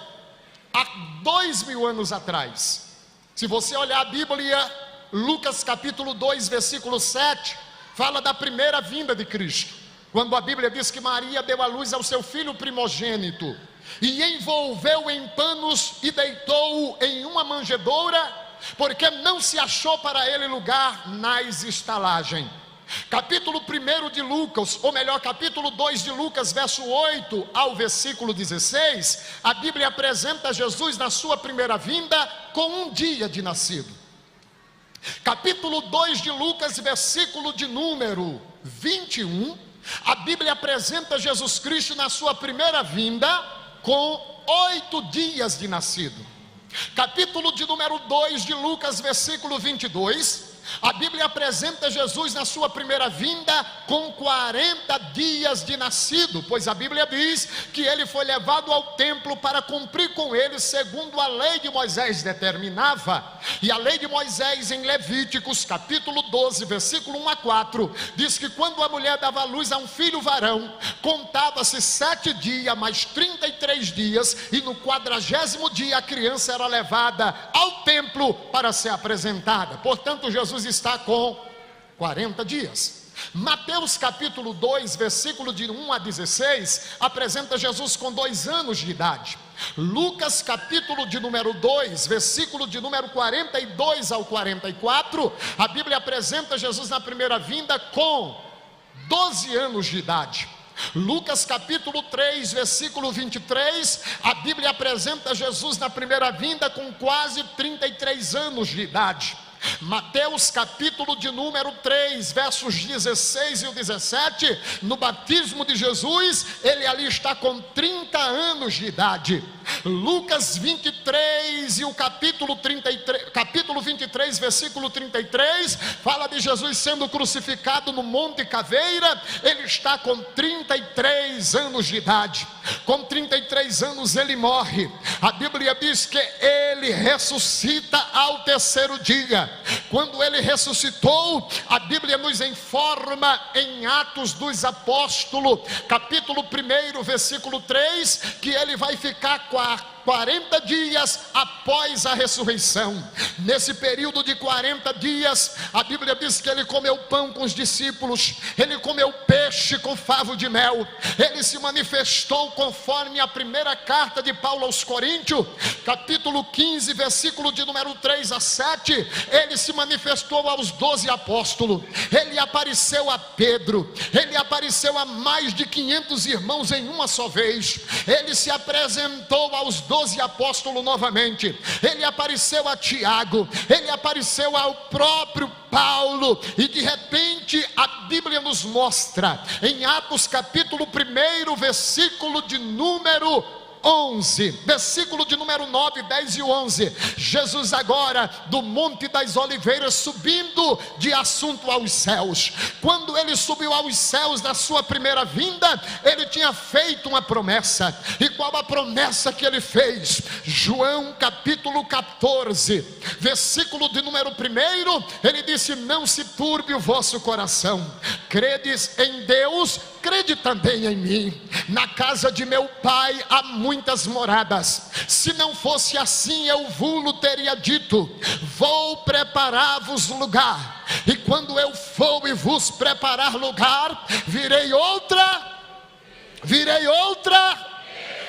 há 2000 anos atrás. Se você olhar a Bíblia, Lucas capítulo 2, versículo 7, fala da primeira vinda de Cristo, quando a Bíblia diz que Maria deu à luz ao seu filho primogênito, e envolveu em panos e deitou-o em uma manjedoura, porque não se achou para ele lugar nas estalagens. Capítulo 1 de Lucas, ou melhor, capítulo 2 de Lucas, verso 8 ao versículo 16, a Bíblia apresenta Jesus na sua primeira vinda com um dia de nascido. Capítulo 2 de Lucas, versículo de número 21, a Bíblia apresenta Jesus Cristo na sua primeira vinda com 8 dias de nascido. Capítulo de número 2 de Lucas, versículo 22, a Bíblia apresenta Jesus na sua primeira vinda com 40 dias de nascido, pois a Bíblia diz que ele foi levado ao templo para cumprir com ele segundo a lei de Moisés determinava. E a lei de Moisés em Levíticos capítulo 12, versículo 1 a 4, diz que quando a mulher dava à luz a um filho varão, contava-se 7 dias mais 33 dias, e no 40º dia a criança era levada ao templo para ser apresentada. Portanto, Jesus está com 40 dias. Mateus capítulo 2, versículo de 1 a 16, apresenta Jesus com 2 anos de idade. Lucas capítulo de número 2, versículo de número 42 ao 44, a Bíblia apresenta Jesus na primeira vinda com 12 anos de idade. Lucas capítulo 3, versículo 23, a Bíblia apresenta Jesus na primeira vinda com quase 33 anos de idade. Mateus capítulo de número 3, versos 16 e 17, no batismo de Jesus, ele ali está com 30 anos de idade. Lucas 23 e o capítulo 23, versículo 33, fala de Jesus sendo crucificado no Monte Caveira, ele está com 33 anos de idade. Com 33 anos ele morre. A Bíblia diz que ele ressuscita ao terceiro dia. Quando ele ressuscitou, a Bíblia nos informa em Atos dos Apóstolos, capítulo 1, versículo 3, que ele vai ficar 40 dias após a ressurreição. Nesse período de 40 dias, a Bíblia diz que ele comeu pão com os discípulos, ele comeu peixe com favo de mel, ele se manifestou conforme a primeira carta de Paulo aos Coríntios, capítulo 15, versículo de número 3 a 7, ele se manifestou aos 12 apóstolos, ele apareceu a Pedro, ele apareceu a mais de 500 irmãos em uma só vez, ele se apresentou aos 12 apóstolos novamente, ele apareceu a Tiago, ele apareceu ao próprio Paulo, e de repente a Bíblia nos mostra em Atos capítulo 1, versículo de número 11, versículo de número 9, 10 e 11, Jesus agora do Monte das Oliveiras subindo de assunto aos céus. Quando ele subiu aos céus na sua primeira vinda, ele tinha feito uma promessa. E qual a promessa que ele fez? João capítulo 14, versículo de número 1, ele disse: não se turbe o vosso coração, Credes em Deus, crede também em mim. Na casa de meu pai há muitas moradas. Se não fosse assim, eu vou-lo teria dito: vou preparar-vos lugar. E quando eu for e vos preparar lugar, virei outra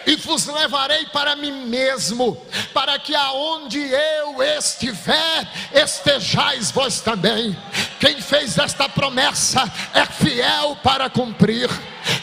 e vos levarei para mim mesmo, para que aonde eu estiver, estejais vós também. Quem fez esta promessa é fiel para cumprir.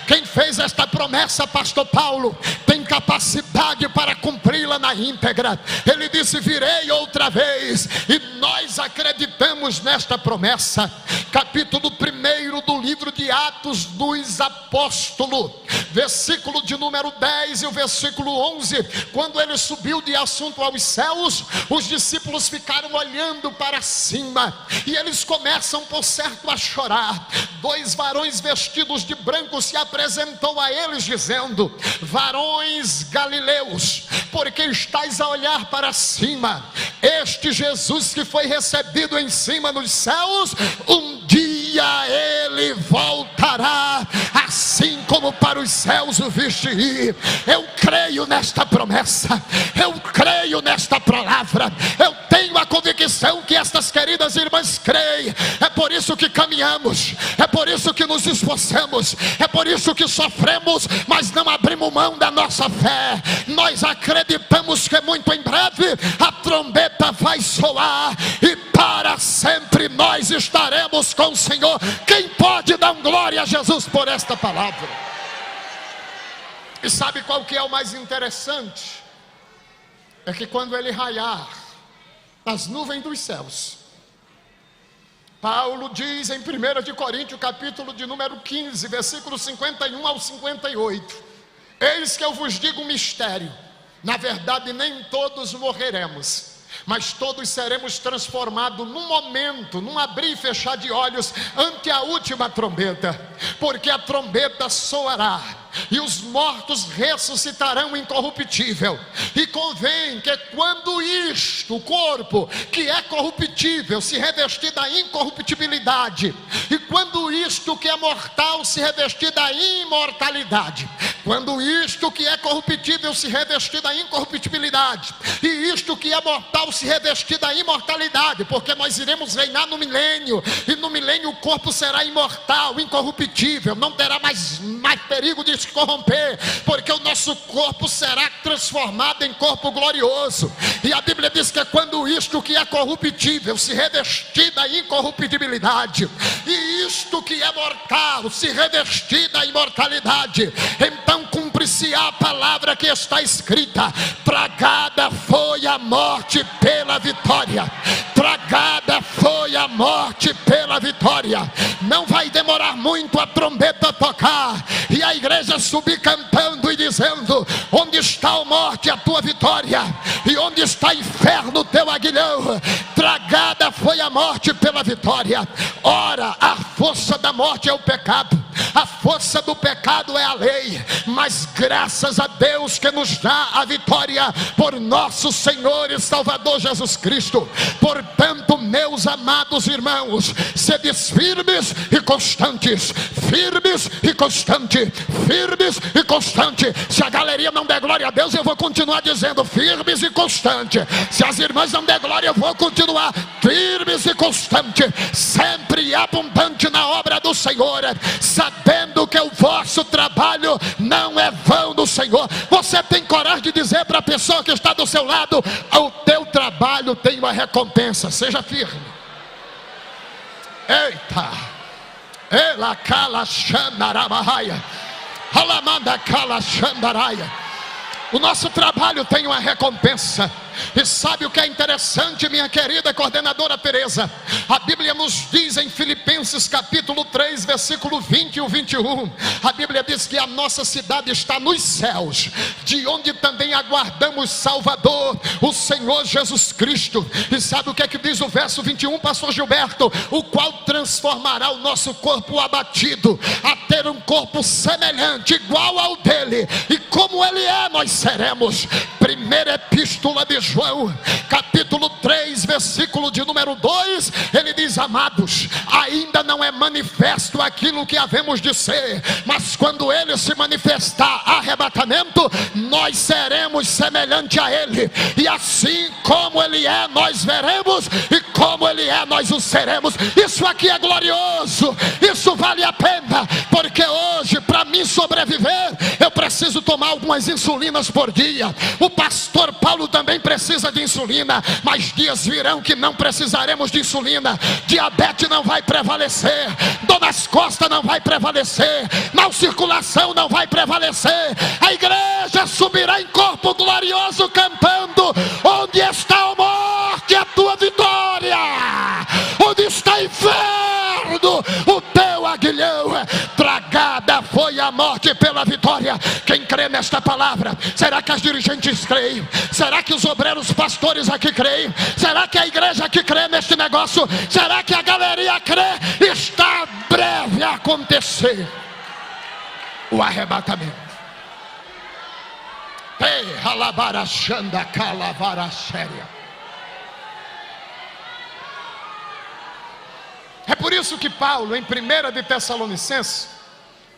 Quem fez esta promessa, pastor Paulo, tem capacidade para cumpri-la na íntegra. Ele disse: virei outra vez, e nós acreditamos nesta promessa. Capítulo 1 do livro de Atos dos Apóstolos, versículo de número 10 e o versículo 11. Quando ele subiu de assunto aos céus, os discípulos ficaram olhando para cima, e eles começam por certo a chorar. 2 varões vestidos de branco se apresentou a eles dizendo: varões galileus, porque estáis a olhar para cima? Este Jesus que foi recebido em cima nos céus, um dia ele voltará, assim como para os céus o viste ir. Eu creio nesta promessa, eu creio nesta palavra, eu tenho a convicção que estas queridas irmãs creem. É por isso que caminhamos, é por isso que nos esforçamos, é por isso que sofremos, mas não abrimos mão da nossa fé. Nós acreditamos que muito em breve a trombeta vai soar, e para sempre nós estaremos com o Senhor. Quem pode dar glória a Jesus por esta palavra? E sabe qual que é o mais interessante? É que quando ele raiar as nuvens dos céus, Paulo diz em 1 de Coríntios, capítulo de número 15, versículo 51 ao 58: eis que eu vos digo um mistério, na verdade nem todos morreremos, mas todos seremos transformados num momento, num abrir e fechar de olhos, ante a última trombeta. Porque a trombeta soará, e os mortos ressuscitarão incorruptível. E convém que quando isto, o corpo que é corruptível, se revestir da incorruptibilidade, e quando isto que é mortal se revestir da imortalidade, quando isto que é corruptível se revestir da incorruptibilidade, e isto que é mortal se revestir da imortalidade, porque nós iremos reinar no milênio, e no milênio o corpo será imortal, incorruptível, não terá mais perigo de se corromper, porque o nosso corpo será transformado em corpo glorioso. E a Bíblia diz que quando isto que é corruptível se revestir da incorruptibilidade, e isto que é mortal se revestir da imortalidade, então cumpre-se a palavra que está escrita: tragada foi a morte pela vitória. Tragada foi a morte pela vitória. Não vai demorar muito a trombeta tocar, e a igreja subir cantando e dizendo: onde está a morte, a tua vitória? E onde está inferno, o teu aguilhão? Tragada foi a morte pela vitória. Ora, a força da morte é o pecado, a força do pecado é a lei, mas graças a Deus que nos dá a vitória por nosso Senhor e Salvador Jesus Cristo. Portanto, meus amados irmãos, sede firmes e constantes, firmes e constantes, firmes e constantes. Se a galeria não der glória a Deus, eu vou continuar dizendo firmes e constantes. Se as irmãs não der glória, eu vou continuar firmes e constantes, sempre abundante na obra do Senhor, sabendo que o vosso trabalho não é vão do Senhor. Você tem coragem de dizer para a pessoa que está do seu lado: o teu trabalho tem uma recompensa, seja firme. Eita, ela cala xandarabaraia, alamanda cala xandaraia. O nosso trabalho tem uma recompensa. E sabe o que é interessante, minha querida coordenadora Teresa? A Bíblia nos diz em Filipenses capítulo 3, versículo 20 e 21. A Bíblia diz que a nossa cidade está nos céus, de onde também aguardamos Salvador, o Senhor Jesus Cristo. E sabe o que é que diz o verso 21, pastor Gilberto? O qual transformará o nosso corpo abatido a ter um corpo semelhante, igual ao dele, e como ele é, nós seremos. Primeira epístola de João, capítulo 3, versículo de número 2, ele diz: amados, ainda não é manifesto aquilo que havemos de ser, mas quando ele se manifestar, arrebatamento, nós seremos semelhante a ele, e assim como ele é, nós veremos, e como ele é, nós o seremos. Isso aqui é glorioso, isso vale a pena, porque hoje, para mim sobreviver, eu preciso tomar algumas insulinas por dia. O pastor Paulo também precisa de insulina, mas dias virão que não precisaremos de insulina. Diabetes não vai prevalecer, dor nas costas não vai prevalecer, mal circulação não vai prevalecer. A igreja subirá em corpo glorioso cantando: onde está a morte, a tua vitória? Onde está o inferno, o teu aguilhão? Tragada foi a morte pela vitória. Quem crê nesta palavra? Será que as dirigentes creem? Será que os obreiros pastores aqui creem? Será que a igreja aqui crê neste negócio? Será que a galeria crê? Está breve a acontecer o arrebatamento. É por isso que Paulo, em 1 de Tessalonicenses,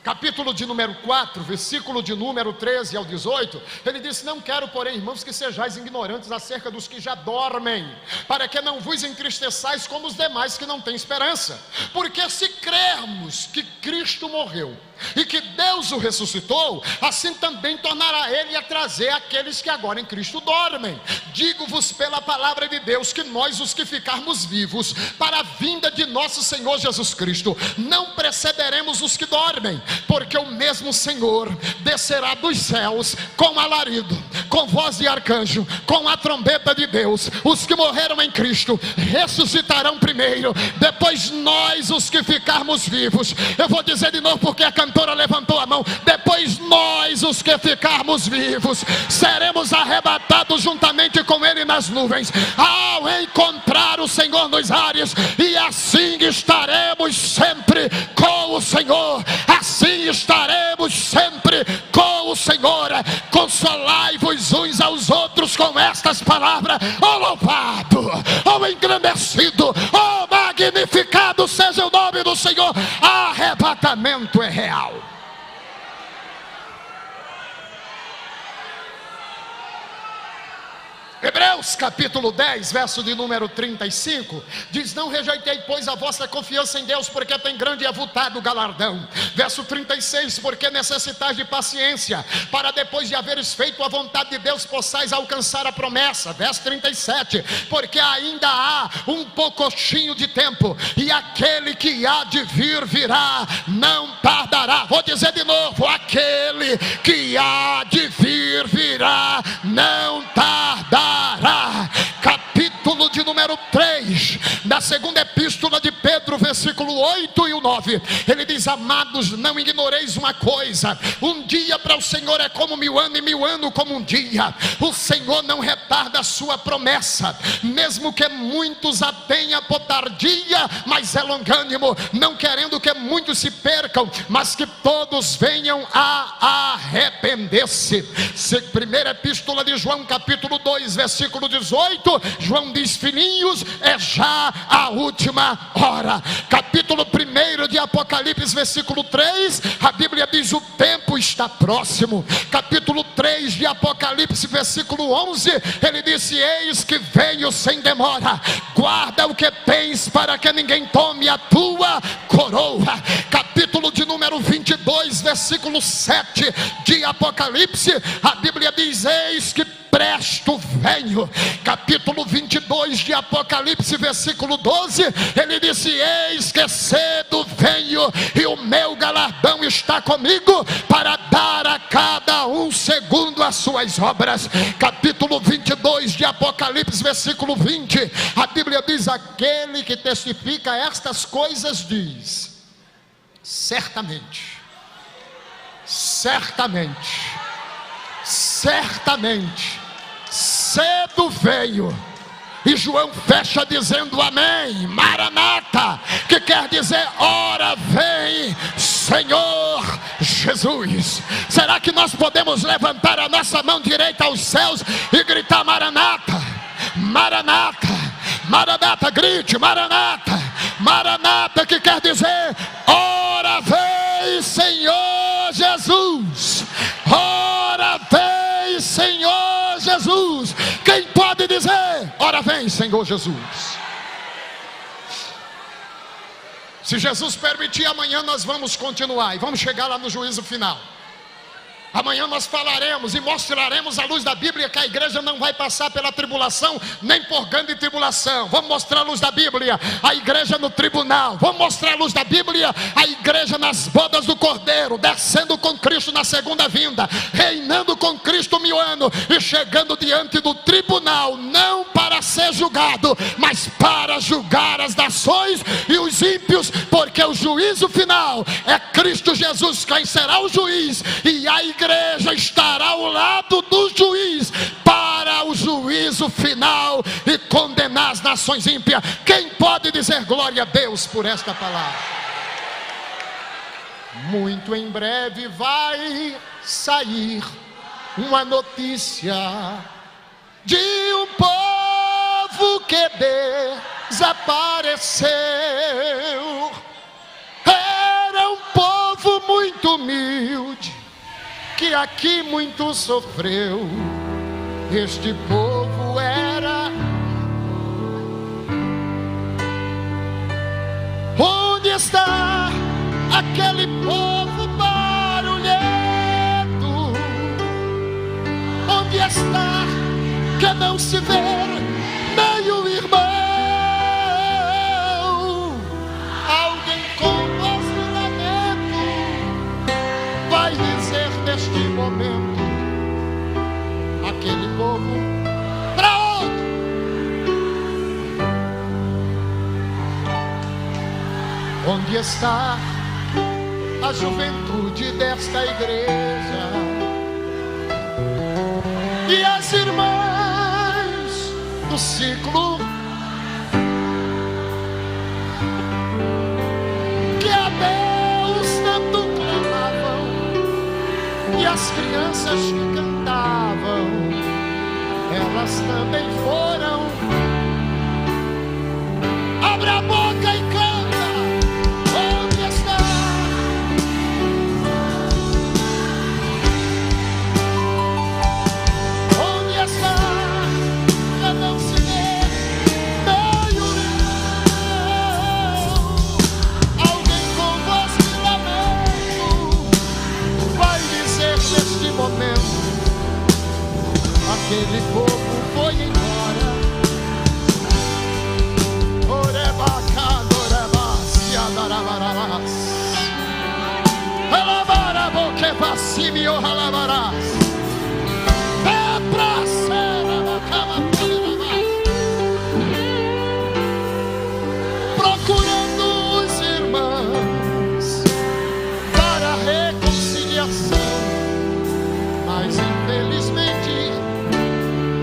capítulo de número 4, versículo de número 13 ao 18, ele disse: não quero, porém, irmãos, que sejais ignorantes acerca dos que já dormem, para que não vos entristeçais como os demais que não têm esperança. Porque se crermos que Cristo morreu e que Deus o ressuscitou, assim também tornará ele a trazer aqueles que agora em Cristo dormem. Digo-vos pela palavra de Deus que nós, os que ficarmos vivos para a vinda de nosso Senhor Jesus Cristo, não precederemos os que dormem, porque o mesmo Senhor descerá dos céus com alarido, com voz de arcanjo, com a trombeta de Deus. Os que morreram em Cristo ressuscitarão primeiro, depois nós, os que ficarmos vivos. Eu vou dizer de novo porque a cantora levantou a mão: depois nós, os que ficarmos vivos, seremos arrebatados juntamente com ele nas nuvens, ao encontrar o Senhor nos ares, e assim estaremos sempre com o Senhor. Assim estaremos sempre com o Senhor. Consolai-vos uns aos outros com estas palavras. Oh louvado, oh engrandecido, oh magnificado seja o nome do Senhor. Arrebatamento é real. Hebreus capítulo 10, verso de número 35, diz: não rejeitei, pois, a vossa confiança em Deus, porque tem grande e avultado galardão. Verso 36, porque necessitais de paciência, para depois de haveres feito a vontade de Deus, possais alcançar a promessa. Verso 37, porque ainda há um poucochinho de tempo, e aquele que há de vir virá, não tardará. Vou dizer de novo: aquele que há de vir virá, não tardará. Capítulo de número 3 da segunda epístola de Pedro, versículo 8 e o 9, ele diz: amados, não ignoreis uma coisa: um dia para o Senhor é como 1000 anos, e 1000 anos como um dia. O Senhor não retarda a sua promessa, mesmo que muitos a tenham por tardia, mas é longânimo, não querendo que muitos se percam, mas que todos venham a arrepender-se. Primeira epístola de João, capítulo 2, versículo 18, João diz: filhinhos, é já a última hora. Capítulo 1 de Apocalipse, versículo 3, a Bíblia diz: o tempo está próximo. Capítulo 3 de Apocalipse, versículo 11, ele disse: eis que venho sem demora, guarda o que tens, para que ninguém tome a tua coroa. Capítulo de número 22, versículo 7 de Apocalipse, a Bíblia diz: eis que presto venho. Capítulo 22 de Apocalipse, versículo 12, ele disse: eis que cedo venho, e o meu galardão está comigo, para dar a cada um segundo as suas obras. Capítulo 22 de Apocalipse, versículo 20, a Bíblia diz: aquele que testifica estas coisas diz: certamente, certamente, certamente, cedo veio. E João fecha dizendo amém, Maranata, que quer dizer: ora vem, Senhor Jesus. Será que nós podemos levantar a nossa mão direita aos céus e gritar: Maranata, Maranata, Maranata? Grite: Maranata, Maranata, que quer dizer: ora vem, Senhor Jesus. Ora vem, Senhor Jesus. Quem pode dizer: ora vem, Senhor Jesus? Se Jesus permitir, amanhã nós vamos continuar e vamos chegar lá no juízo final. Amanhã nós falaremos e mostraremos à luz da Bíblia que a igreja não vai passar pela tribulação, nem por grande tribulação. Vamos mostrar a luz da Bíblia, a igreja no tribunal. Vamos mostrar a luz da Bíblia, a igreja nas bodas do Cordeiro, descendo com Cristo na segunda vinda, reinando com Cristo 1000 anos e chegando diante do tribunal, não para ser julgado, mas para julgar as nações e os ímpios, porque o juízo final é Cristo Jesus quem será o juiz, e a igreja estará ao lado do juiz para o juízo final e condenar as nações ímpias. Quem pode dizer glória a Deus por esta palavra? Muito em breve vai sair uma notícia de um povo que desapareceu. Era um povo muito humilde, que aqui muito sofreu. Este povo era. Onde está aquele povo barulhento? Onde está que não se vê meio irmão? Alguém com voz de lamento vai dizer neste momento: aquele povo para onde? Onde está a juventude desta igreja e as irmãs do ciclo que a Deus tanto clamavam, e as crianças que cantavam, elas também foram? Abra a boca e canta. Onde está? Onde está? Já não se vê meio irmão. Alguém com voz de lamento vai dizer neste momento: aquele povo foi embora. Orebaca, orebas, yadarabarabas. Alabarabo, passime, o alabarás. É pra ser procurando os irmãos para a reconciliação, mas infelizmente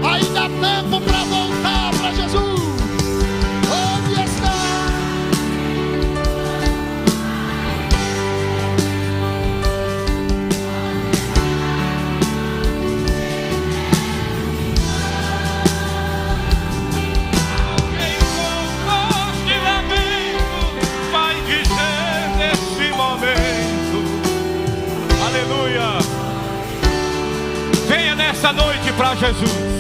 ainda há tempo para voltar para Jesus. Onde está? Quem com voz de lamento vai dizer nesse momento: aleluia. Venha nessa noite para Jesus.